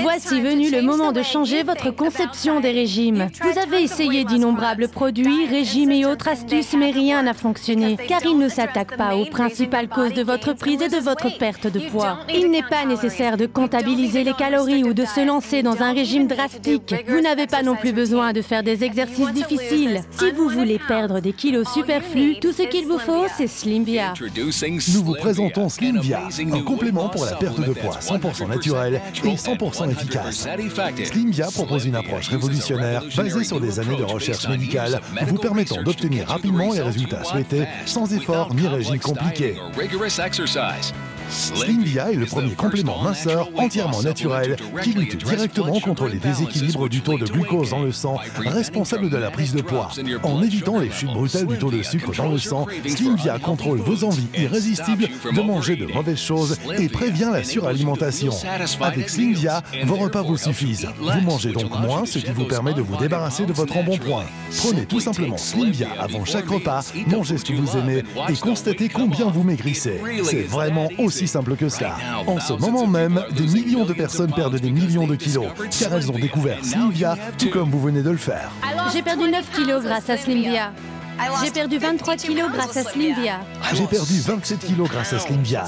Voici venu le moment de changer votre conception des régimes. Vous avez essayé d'innombrables produits, régimes et autres astuces, mais rien n'a fonctionné, car ils ne s'attaquent pas aux principales causes de votre prise et de votre perte de poids. Il n'est pas nécessaire de comptabiliser les calories ou de se lancer dans un régime drastique. Vous n'avez pas non plus besoin de faire des exercices difficiles. Si vous voulez perdre des kilos superflus, tout ce qu'il vous faut, c'est Slimvia. Nous vous présentons Slimvia, un complément pour la perte de poids 100% naturel et 100% efficace. Slimvia propose une approche révolutionnaire basée sur des années de recherche médicale, vous permettant d'obtenir rapidement les résultats souhaités sans effort ni régime compliqué. Slimvia est le premier complément minceur entièrement naturel qui lutte directement contre les déséquilibres du taux de glucose dans le sang, responsable de la prise de poids. En évitant les chutes brutales du taux de sucre dans le sang, Slimvia contrôle vos envies irrésistibles de manger de mauvaises choses et prévient la suralimentation. Avec Slimvia, vos repas vous suffisent. Vous mangez donc moins, ce qui vous permet de vous débarrasser de votre embonpoint. Prenez tout simplement Slimvia avant chaque repas, mangez ce que vous aimez et constatez combien vous maigrissez. C'est vraiment aussi simple que cela. En ce moment même, des millions de personnes perdent des millions de kilos, car elles ont découvert Slimvia, tout comme vous venez de le faire. J'ai perdu 9 kilos grâce à Slimvia. J'ai perdu 23 kilos grâce à Slimvia. J'ai perdu 27 kilos grâce à Slimvia.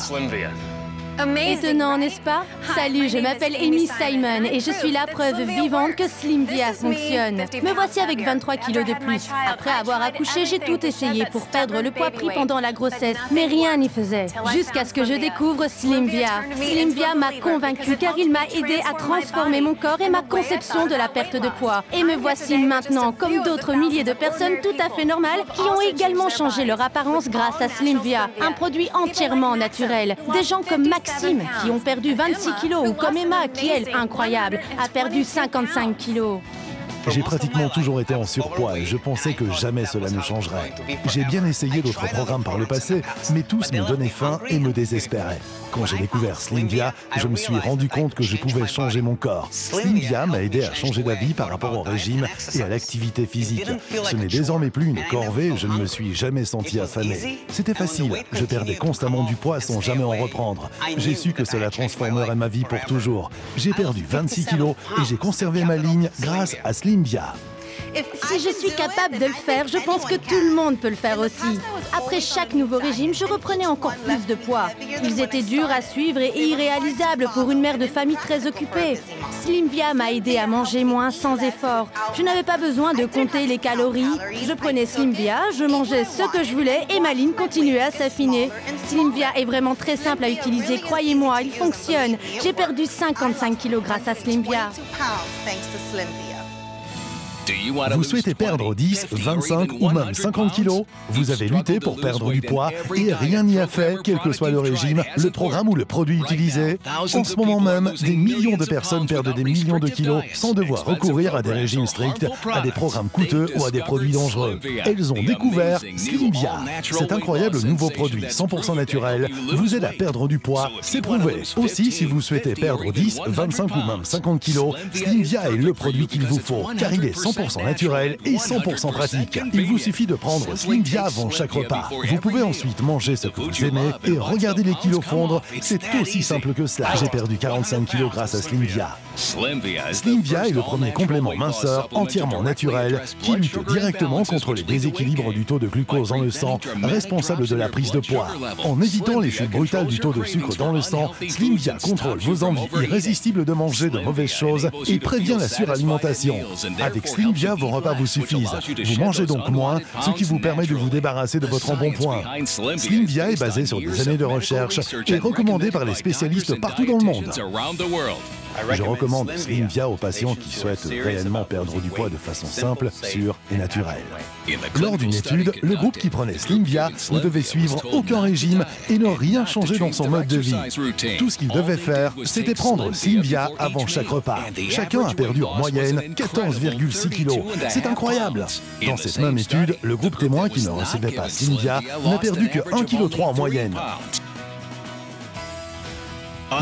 Étonnant, n'est-ce pas? Salut, je m'appelle Amy Simon et je suis la preuve vivante que Slimvia fonctionne. Me voici avec 23 kilos de plus. Après avoir accouché, j'ai tout essayé pour perdre le poids pris pendant la grossesse, mais rien n'y faisait. Jusqu'à ce que je découvre Slimvia. Slimvia m'a convaincue car il m'a aidé à transformer mon corps et ma conception de la perte de poids. Et me voici maintenant, comme d'autres milliers de personnes tout à fait normales, qui ont également changé leur apparence grâce à Slimvia, un produit entièrement naturel. Des gens comme Maxime, qui ont perdu 26 kilos, ou comme Emma, qui, elle, incroyable, a perdu 55 kilos. J'ai pratiquement toujours été en surpoids et je pensais que jamais cela ne changerait. J'ai bien essayé d'autres programmes par le passé, mais tous me donnaient faim et me désespéraient. Quand j'ai découvert Slimvia, je me suis rendu compte que je pouvais changer mon corps. Slimvia m'a aidé à changer d'avis par rapport au régime et à l'activité physique. Ce n'est désormais plus une corvée, je ne me suis jamais senti affamé. C'était facile, je perdais constamment du poids sans jamais en reprendre. J'ai su que cela transformerait ma vie pour toujours. J'ai perdu 26 kilos et j'ai conservé ma ligne grâce à Slimvia. Si je suis capable de le faire, je pense que tout le monde peut le faire aussi. Après chaque nouveau régime, je reprenais encore plus de poids. Ils étaient durs à suivre et irréalisables pour une mère de famille très occupée. Slimvia m'a aidé à manger moins sans effort. Je n'avais pas besoin de compter les calories. Je prenais Slimvia, je mangeais ce que je voulais et ma ligne continuait à s'affiner. Slimvia est vraiment très simple à utiliser, croyez-moi, il fonctionne. J'ai perdu 55 kilos grâce à Slimvia. Vous souhaitez perdre 10, 25 ou même 50 kilos? Vous avez lutté pour perdre du poids et rien n'y a fait, quel que soit le régime, le programme ou le produit utilisé. En ce moment même, des millions de personnes perdent des millions de kilos sans devoir recourir à des régimes stricts, à des programmes coûteux ou à des produits dangereux. Elles ont découvert Slimvia. Cet incroyable nouveau produit 100% naturel vous aide à perdre du poids, c'est prouvé. Aussi, si vous souhaitez perdre 10, 25 ou même 50 kilos, Slimvia est le produit qu'il vous faut, car il est 100% naturel et 100% pratique. Il vous suffit de prendre Slimvia avant chaque repas. Vous pouvez ensuite manger ce que vous aimez et regarder les kilos fondre. C'est aussi simple que cela. J'ai perdu 45 kilos grâce à Slimvia. Slimvia est le premier complément minceur entièrement naturel qui lutte directement contre les déséquilibres du taux de glucose dans le sang, responsable de la prise de poids. En évitant les chutes brutales du taux de sucre dans le sang, Slimvia contrôle vos envies irrésistibles de manger de mauvaises choses et prévient la suralimentation. Avec Slimvia, vos repas vous suffisent. Vous mangez donc moins, ce qui vous permet de vous débarrasser de votre embonpoint. Slimvia est basé sur des années de recherche et recommandé par les spécialistes partout dans le monde. Je recommande Slimvia aux patients qui souhaitent réellement perdre du poids de façon simple, sûre et naturelle. Lors d'une étude, le groupe qui prenait Slimvia ne devait suivre aucun régime et ne rien changer dans son mode de vie. Tout ce qu'il devait faire, c'était prendre Slimvia avant chaque repas. Chacun a perdu en moyenne 14,6 kilos. C'est incroyable! Dans cette même étude, le groupe témoin qui ne recevait pas Slimvia n'a perdu que 1,3 kg en moyenne.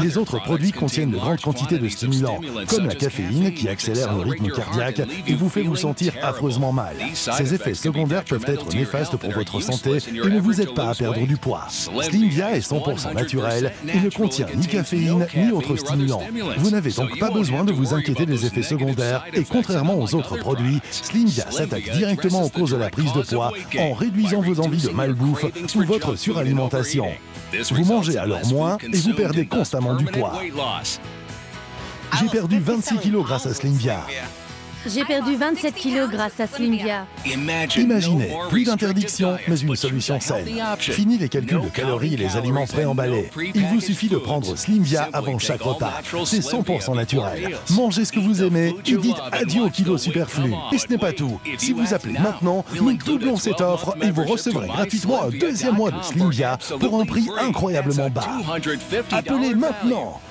Les autres produits contiennent de grandes quantités de stimulants, comme la caféine qui accélère le rythme cardiaque et vous fait vous sentir affreusement mal. Ces effets secondaires peuvent être néfastes pour votre santé et ne vous aident pas à perdre du poids. Slimvia est 100% naturel et ne contient ni caféine ni autres stimulants. Vous n'avez donc pas besoin de vous inquiéter des effets secondaires et contrairement aux autres produits, Slimvia s'attaque directement aux causes de la prise de poids en réduisant vos envies de malbouffe ou votre suralimentation. Vous mangez alors moins et vous perdez constamment du poids. J'ai perdu 26 kilos grâce à Slimvia. J'ai perdu 27 kilos grâce à Slimvia. Imaginez, plus d'interdiction, mais une solution saine. Fini les calculs de calories et les aliments préemballés. Il vous suffit de prendre Slimvia avant chaque repas. C'est 100% naturel. Mangez ce que vous aimez et dites adieu aux kilos superflus. Et ce n'est pas tout. Si vous appelez maintenant, nous doublons cette offre et vous recevrez gratuitement un deuxième mois de Slimvia pour un prix incroyablement bas. Appelez maintenant.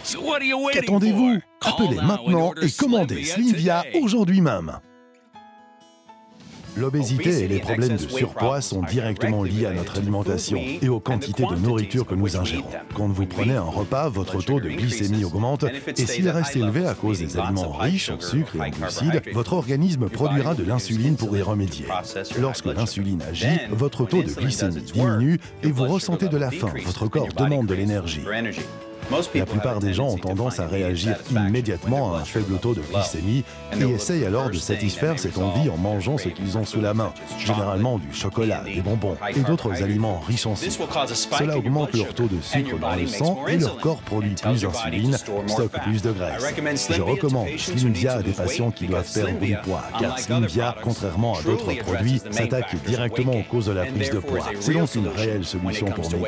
Qu'attendez-vous? Appelez maintenant et commandez Slimvia aujourd'hui même. L'obésité et les problèmes de surpoids sont directement liés à notre alimentation et aux quantités de nourriture que nous ingérons. Quand vous prenez un repas, votre taux de glycémie augmente et s'il reste élevé à cause des aliments riches en sucre et en glucides, votre organisme produira de l'insuline pour y remédier. Lorsque l'insuline agit, votre taux de glycémie diminue et vous ressentez de la faim. Votre corps demande de l'énergie. La plupart des gens ont tendance à réagir immédiatement à un faible taux de glycémie et essayent alors de satisfaire cette envie en mangeant ce qu'ils ont sous la main, généralement du chocolat, des bonbons et d'autres aliments riches en sucre. Cela augmente leur taux de sucre dans le sang et leur corps produit plus d'insuline, stocke plus de graisse. Je recommande Slimvia à des patients qui doivent perdre du poids, car Slimvia, contrairement à d'autres produits, s'attaque directement aux causes de la prise de poids. C'est donc une réelle solution pour nous.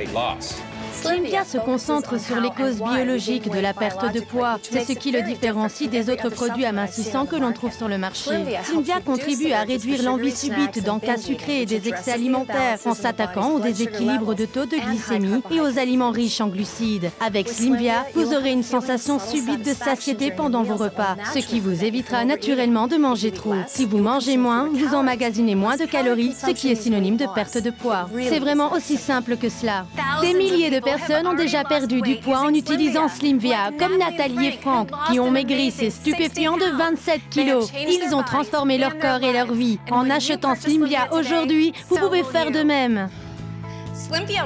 Slimvia se concentre sur les causes biologiques de la perte de poids. C'est ce qui le différencie des autres produits amincissants que l'on trouve sur le marché. Slimvia contribue à réduire l'envie subite d'encas sucrés et des excès alimentaires en s'attaquant au déséquilibre de taux de glycémie et aux aliments riches en glucides. Avec Slimvia, vous aurez une sensation subite de satiété pendant vos repas, ce qui vous évitera naturellement de manger trop. Si vous mangez moins, vous emmagasinez moins de calories, ce qui est synonyme de perte de poids. C'est vraiment aussi simple que cela. Des milliers de personnes ont déjà perdu du poids en utilisant Slimvia, comme Nathalie et Franck, qui ont maigri ces stupéfiants de 27 kilos. Ils ont transformé leur corps et leur vie. En achetant Slimvia aujourd'hui, vous pouvez faire de même.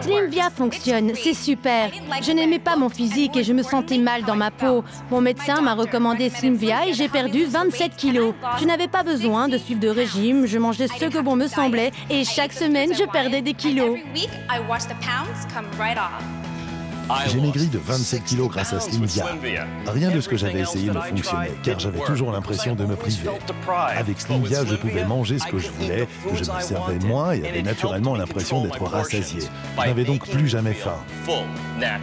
Slimvia fonctionne, c'est super. Je n'aimais pas mon physique et je me sentais mal dans ma peau. Mon médecin m'a recommandé Slimvia et j'ai perdu 27 kilos. Je n'avais pas besoin de suivre de régime, je mangeais ce que bon me semblait et chaque semaine je perdais des kilos. J'ai maigri de 27 kilos grâce à Slimvia. Rien de ce que j'avais essayé ne fonctionnait, car j'avais toujours l'impression de me priver. Avec Slimvia, je pouvais manger ce que je voulais, je me servais moins et avais naturellement l'impression d'être rassasié. Je n'avais donc plus jamais faim.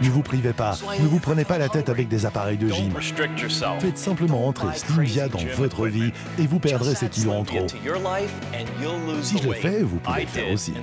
Ne vous privez pas, ne vous prenez pas la tête avec des appareils de gym. Faites simplement entrer Slimvia dans votre vie et vous perdrez ces kilos en trop. Si je le fais, vous pouvez le faire aussi.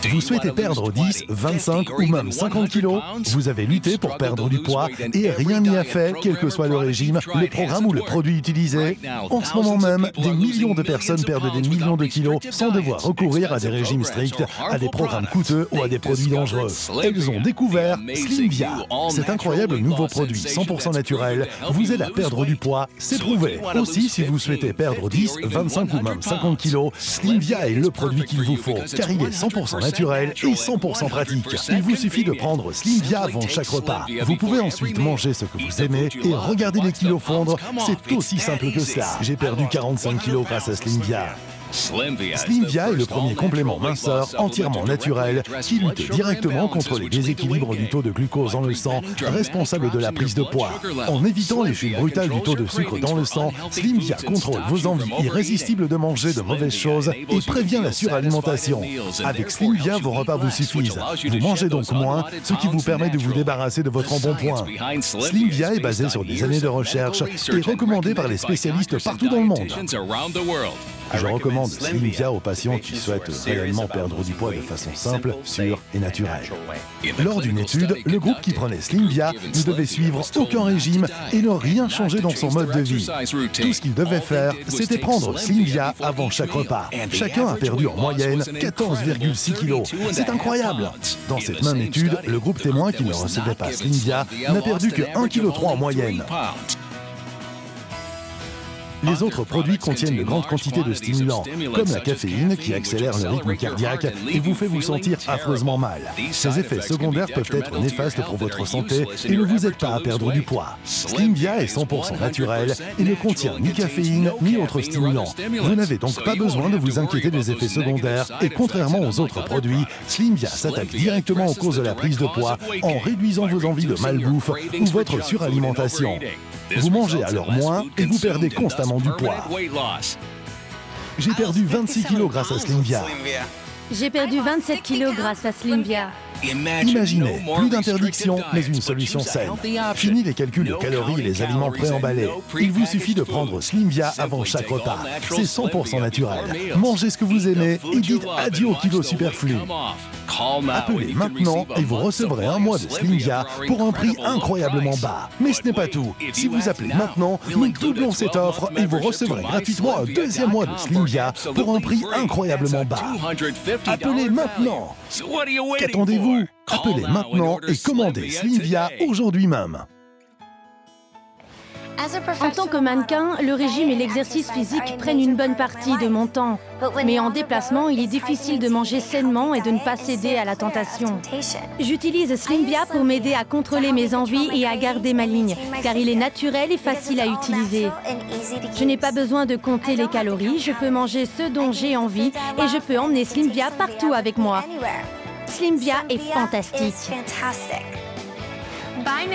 Vous souhaitez perdre 10, 25 ou même 50 kilos? Vous avez lutté pour perdre du poids et rien n'y a fait, quel que soit le régime, le programme ou le produit utilisé. En ce moment même, des millions de personnes perdent des millions de kilos sans devoir recourir à des régimes stricts, à des programmes coûteux ou à des produits dangereux. Elles ont découvert Slimvia. Cet incroyable nouveau produit 100% naturel vous aide à perdre du poids, c'est prouvé. Aussi, si vous souhaitez perdre 10, 25 ou même 50 kilos, Slimvia est le produit qu'il vous faut, car il est 100% naturel et 100% pratique. Il vous suffit de prendre Slimvia avant chaque repas. Vous pouvez ensuite manger ce que vous aimez et regarder les kilos fondre. C'est aussi simple que cela. J'ai perdu 45 kilos grâce à Slimvia. Slimvia est le premier complément minceur entièrement naturel qui lutte directement contre les déséquilibres du taux de glucose dans le sang, responsable de la prise de poids. En évitant les chutes brutales du taux de sucre dans le sang, Slimvia contrôle vos envies irrésistibles de manger de mauvaises choses et prévient la suralimentation. Avec Slimvia, vos repas vous suffisent. Vous mangez donc moins, ce qui vous permet de vous débarrasser de votre embonpoint. Slimvia est basé sur des années de recherche et recommandé par les spécialistes partout dans le monde. Je recommande Slimvia aux patients qui souhaitent réellement perdre du poids de façon simple, sûre et naturelle. Lors d'une étude, le groupe qui prenait Slimvia ne devait suivre aucun régime et ne rien changer dans son mode de vie. Tout ce qu'il devait faire, c'était prendre Slimvia avant chaque repas. Chacun a perdu en moyenne 14,6 kilos. C'est incroyable! Dans cette même étude, le groupe témoin qui ne recevait pas Slimvia n'a perdu que 1,3 kg en moyenne. Les autres produits contiennent de grandes quantités de stimulants, comme la caféine qui accélère le rythme cardiaque et vous fait vous sentir affreusement mal. Ces effets secondaires peuvent être néfastes pour votre santé et ne vous aident pas à perdre du poids. Slimvia est 100% naturel et ne contient ni caféine ni autres stimulants. Vous n'avez donc pas besoin de vous inquiéter des effets secondaires et contrairement aux autres produits, Slimvia s'attaque directement aux causes de la prise de poids en réduisant vos envies de malbouffe ou votre suralimentation. Vous mangez alors moins et vous perdez constamment du poids. J'ai perdu 26 kilos grâce à Slimvia. J'ai perdu 27 kilos grâce à Slimvia. Imaginez, plus d'interdiction, mais une solution saine. Fini les calculs de calories et les aliments préemballés. Il vous suffit de prendre Slimvia avant chaque repas. C'est 100% naturel. Mangez ce que vous aimez et dites adieu aux kilos superflus. Appelez maintenant et vous recevrez un mois de Slimvia pour un prix incroyablement bas. Mais ce n'est pas tout. Si vous appelez maintenant, nous doublons cette offre et vous recevrez gratuitement un deuxième mois de Slimvia pour un prix incroyablement bas. Appelez maintenant. Qu'attendez-vous? Appelez maintenant et commandez Slimvia aujourd'hui même. En tant que mannequin, le régime et l'exercice physique prennent une bonne partie de mon temps. Mais en déplacement, il est difficile de manger sainement et de ne pas céder à la tentation. J'utilise Slimvia pour m'aider à contrôler mes envies et à garder ma ligne, car il est naturel et facile à utiliser. Je n'ai pas besoin de compter les calories, je peux manger ce dont j'ai envie et je peux emmener Slimvia partout avec moi. Slimvia est fantastique.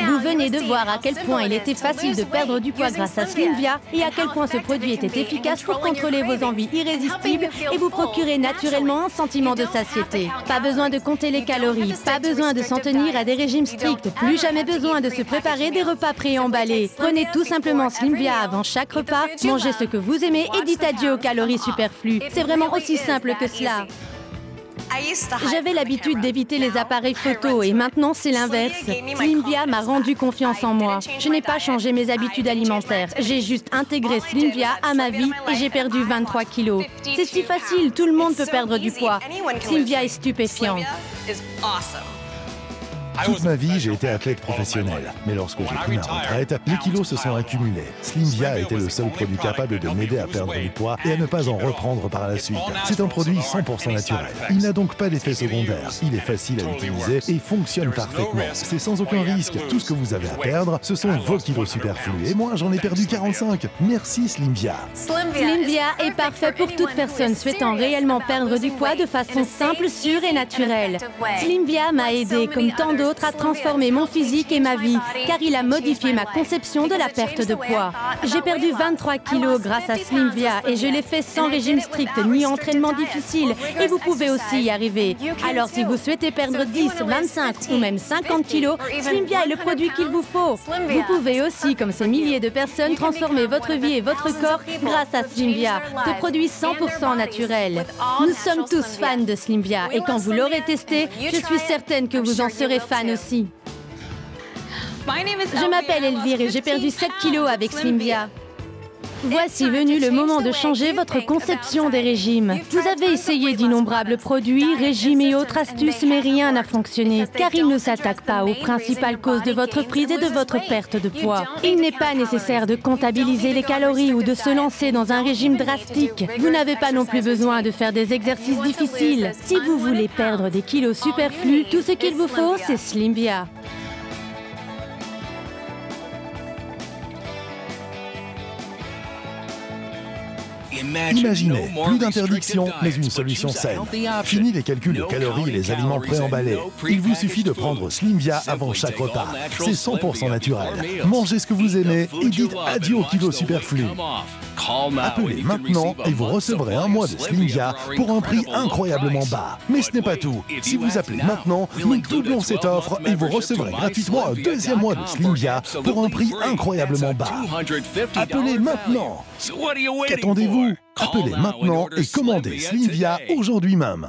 Vous venez de voir à quel point il était facile de perdre du poids grâce à Slimvia et à quel point ce produit était efficace pour contrôler vos envies irrésistibles et vous procurer naturellement un sentiment de satiété. Pas besoin de compter les calories, pas besoin de s'en tenir à des régimes stricts, plus jamais besoin de se préparer des repas préemballés. Prenez tout simplement Slimvia avant chaque repas, mangez ce que vous aimez et dites adieu aux calories superflues. C'est vraiment aussi simple que cela. J'avais l'habitude d'éviter les appareils photo et maintenant c'est l'inverse. Slimvia m'a rendu confiance en moi. Je n'ai pas changé mes habitudes alimentaires. J'ai juste intégré Slimvia à ma vie et j'ai perdu 23 kilos. C'est si facile, tout le monde peut perdre du poids. Slimvia est stupéfiant. Toute ma vie, j'ai été athlète professionnel. Mais lorsque j'ai pris ma retraite, les kilos se sont accumulés. Slimvia a été le seul produit capable de m'aider à perdre du poids et à ne pas en reprendre par la suite. C'est un produit 100% naturel. Il n'a donc pas d'effet secondaire. Il est facile à utiliser et fonctionne parfaitement. C'est sans aucun risque. Tout ce que vous avez à perdre, ce sont vos kilos superflus. Et moi, j'en ai perdu 45. Merci Slimvia. Slimvia est parfait pour toute personne souhaitant réellement perdre du poids de façon simple, sûre et naturelle. Slimvia m'a aidé, comme tant d'autres, à transformer mon physique et ma vie, car il a modifié ma conception de la perte de poids. J'ai perdu 23 kilos grâce à Slimvia et je l'ai fait sans régime strict ni entraînement difficile et vous pouvez aussi y arriver. Alors si vous souhaitez perdre 10, 25 ou même 50 kilos, Slimvia est le produit qu'il vous faut. Vous pouvez aussi, comme ces milliers de personnes, transformer votre vie et votre corps grâce à Slimvia, ce produit 100% naturel. Nous sommes tous fans de Slimvia et quand vous l'aurez testé, je suis certaine que vous en serez fan aussi. Je m'appelle Elvire et j'ai perdu 7 kilos avec Slimvia. Voici venu le moment de changer votre conception des régimes. Vous avez essayé d'innombrables produits, régimes et autres astuces, mais rien n'a fonctionné, car ils ne s'attaquent pas aux principales causes de votre prise et de votre perte de poids. Il n'est pas nécessaire de comptabiliser les calories ou de se lancer dans un régime drastique. Vous n'avez pas non plus besoin de faire des exercices difficiles. Si vous voulez perdre des kilos superflus, tout ce qu'il vous faut, c'est Slimvia. Imaginez, plus d'interdiction, mais une solution saine. Fini les calculs de calories et les aliments préemballés. Il vous suffit de prendre Slimvia avant chaque repas. C'est 100% naturel. Mangez ce que vous aimez et dites adieu aux kilos superflus. Appelez maintenant et vous recevrez un mois de Slimvia pour un prix incroyablement bas. Mais ce n'est pas tout. Si vous appelez maintenant, nous doublons cette offre et vous recevrez gratuitement un deuxième mois de Slimvia pour un prix incroyablement bas. Appelez maintenant. Qu'attendez-vous? Appelez maintenant et commandez Slimvia aujourd'hui même.